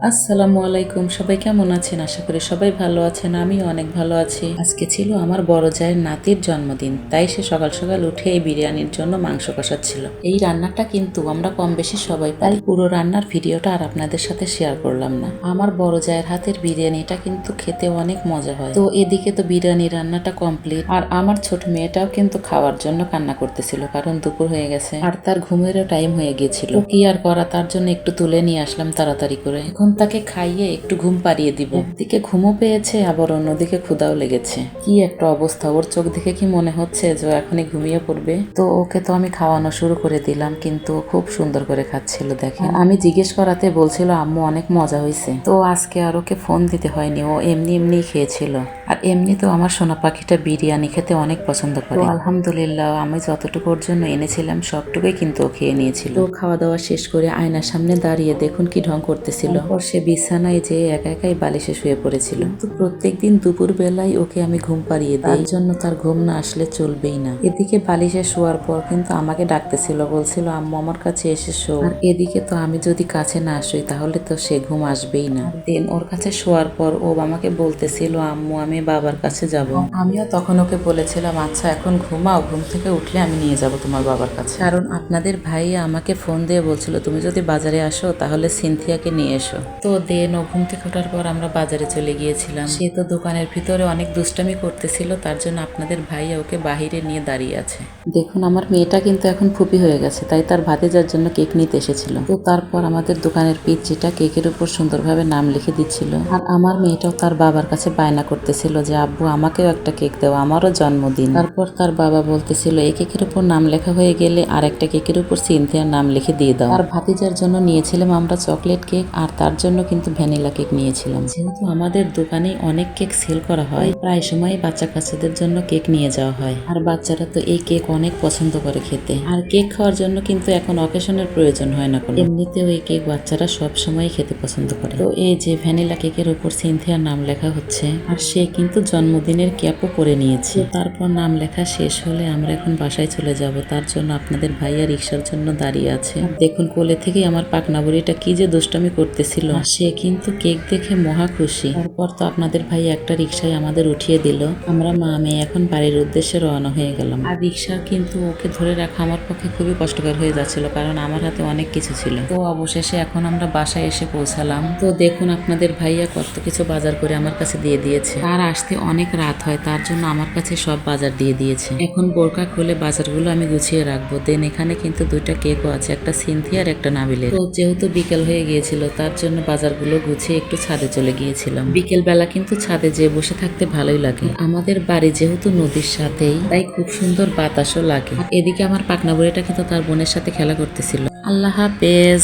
আসসালামু আলাইকুম, সবাই কেমন আছেন? আশা করি সবাই ভালো আছেন। আমিও অনেক ভালো আছি। আজকে ছিল আমার বড় জায়ের নাতির জন্মদিন, তাই সে সকাল সকাল উঠে এই বিরিয়ানির জন্য মাংস কষাচ্ছিল। এই রান্নাটা কিন্তু আমরা কম বেশি সবাই পারি। পুরো রান্নার ভিডিওটা আর আপনাদের সাথে শেয়ার করলাম না। আমার বড় জায়ের হাতের বিরিয়ানিটা কিন্তু খেতে অনেক মজা হয়। তো এদিকে তো বিরিয়ানি রান্নাটা কমপ্লিট, আর আমার ছোট মেয়েটাও কিন্তু খাওয়ার জন্য কান্না করতেছিল, কারণ দুপুর হয়ে গেছে আর তার ঘুমেরও টাইম হয়ে গিয়েছিল। কি আর করা, তার জন্য একটু তুলে নিয়ে আসলাম তাড়াতাড়ি করে। এখন তাকে খাইয়ে একটু ঘুম পাড়িয়ে দিব। একদিকে ঘুমও পেয়েছে, আবার অন্যদিকে ক্ষুধাও লেগেছে। কি একটা অবস্থা, ওর চোখ দেখে কি মনে হচ্ছে যে এখনই ঘুমিয়ে পড়বে। তো ওকে তো আমি খাওয়ানো শুরু করে দিলাম, কিন্তু খুব সুন্দর করে খাচ্ছিল। দেখেন, আমি জিজ্ঞেস করাতে বলছিল আম্মু অনেক মজা হয়েছে। তো আজকে আর ওকে ফোন দিতে হয়নি, ও এমনি এমনি খেয়েছিল। আর এমনি তো আমার সোনা পাখিটা বিরিয়ানি খেতে অনেক পছন্দ করে। আলহামদুলিল্লাহ, আমি যতটুকু ওর জন্য এনেছিলাম সবটুকুই কিন্তু ও খেয়ে নিয়েছিল। তো খাওয়া দাওয়া শেষ করে আয়নার সামনে দাঁড়িয়ে দেখুন কি ঢং করতেছিল। সে বিছানায় যে একা একাই বালিশে শুয়ে পড়েছিল। তো প্রত্যেকদিন দুপুর বেলায় ওকে আমি ঘুম পাড়িয়ে দিই, তার জন্য তার ঘুম না আসলে চলবেই না। এদিকে বালিশে শোয়ার পর কিন্তু আমাকে ডাকতেছিল, বলছিল আম্মু আমার কাছে এসে শো। আর এদিকে তো আমি যদি কাছে না শুই তাহলে তো সে ঘুম আসবেই না। দেন ওর কাছে শোয়ার পর ও আমাকে বলতেছিল আম্মু আমি বাবার কাছে যাব। আমিও তখন ওকে বলেছিলাম আচ্ছা এখন ঘুমাও, ঘুম থেকে উঠলে আমি নিয়ে যাব তোমার বাবার কাছে। কারণ আপনাদের ভাই আমাকে ফোন দিয়ে বলছিল তুমি যদি বাজারে আসো তাহলে সিনথিয়াকে নিয়ে এসো। তো দেন ও ঘুম থেকে ওঠার পর আমরা বাজারে চলে গিয়েছিলাম। সে তো দোকানের ভিতরে অনেক দুষ্টামি করতেছিল, তার জন্য আপনাদের ভাইয়া ওকে বাহিরে নিয়ে দাঁড়িয়ে আছে। দেখুন আমার মেয়েটা কিন্তু এখন ফুপি হয়ে গেছে, তাই তার ভাতিজার জন্য কেক নিতে এসেছিল। তো তারপর আমাদের দোকানের পিচ্চিটা কেকের উপর সুন্দরভাবে নাম লিখে দিচ্ছিল, আর আমার মেয়েটাও তার বাবার কাছে বায়না করতেছিল যে আব্বু আমাকেও একটা কেক দেওয়া, আমারও জন্মদিন। তারপর তার বাবা বলতেছিল এই কেকের উপর নাম লেখা হয়ে গেলে আর একটা কেকের উপর সিনথিয়ার নাম লিখে দিয়ে দাও। আর ভাতিজার জন্য নিয়েছিলাম আমরা চকলেট কেক, আর তার জন্য কিন্তু ভ্যানিলা কেক নিয়েছিলাম। যেহেতু আমাদের দোকানে অনেক কেক সেল করা হয়, প্রায় সময় বাচ্চা কাচ্চাদের জন্য কেক নিয়ে যাওয়া হয়, আর বাচ্চারা তো এই কেক অনেক পছন্দ করে খেতে। আর কেক খাওয়ার জন্য কিন্তু এখন অকেশনের প্রয়োজন হয় না কোনো, এমনিতেও এই কেক বাচ্চারা সব সময় খেতে পছন্দ করে। তো এই যে ভ্যানিলা কেকের উপর সিনথিয়ার নাম লেখা হচ্ছে, আর সে কিন্তু জন্মদিনের ক্যাপও পরে নিয়েছে। তারপর নাম লেখা শেষ হলে আমরা এখন বাসায় চলে যাব, তার জন্য আপনাদের ভাইয়া রিক্সার জন্য দাঁড়িয়ে আছে। দেখুন কোলে থেকেই আমার পাকনা বুড়িটা কি যে দুষ্টামি করতেছিল, সে কিন্তু কেক দেখে মহা খুশি। তারপর তো আপনাদের ভাই একটা রিক্সায় আমাদের উঠিয়ে দিল। আমরা মা মেয়ে এখন বাড়ির উদ্দেশ্যে রওনা হয়ে গেলাম। আর রিক্সা কিন্তু ওকে ধরে রাখা আমার পক্ষে খুবই কষ্টকর হয়ে যাচ্ছিল, কারণ আমার হাতে অনেক কিছু ছিল। তো অবশেষে এখন আমরা বাসায় এসে পৌঁছালাম। তো দেখুন আপনাদের ভাইয়া কত কিছু বাজার করে আমার কাছে দিয়ে দিয়েছে। তার আসতে অনেক রাত হয়, তার জন্য আমার কাছে সব বাজার দিয়ে দিয়েছে। এখন বোরকা খুলে বাজারগুলো আমি গুছিয়ে রাখবো। দেন এখানে কিন্তু দুইটা কেকও আছে, একটা সিনথিয়ার একটা নাবিলের। তো যেহেতু বিকেল হয়ে গিয়েছিল তার জন্য বাজারগুলো গুছিয়ে একটু ছাদে চলে গিয়েছিলাম। বিকেল বেলা কিন্তু ছাদে যেয়ে বসে থাকতে ভালোই লাগে। আমাদের বাড়ি যেহেতু নদীর সাথেই, তাই খুব সুন্দর বাতাসও লাগে। এদিকে আমার পাকনা বুড়িটা কিন্তু তার বোনের সাথে খেলা করতেছিল। আল্লাহ হাফেজ।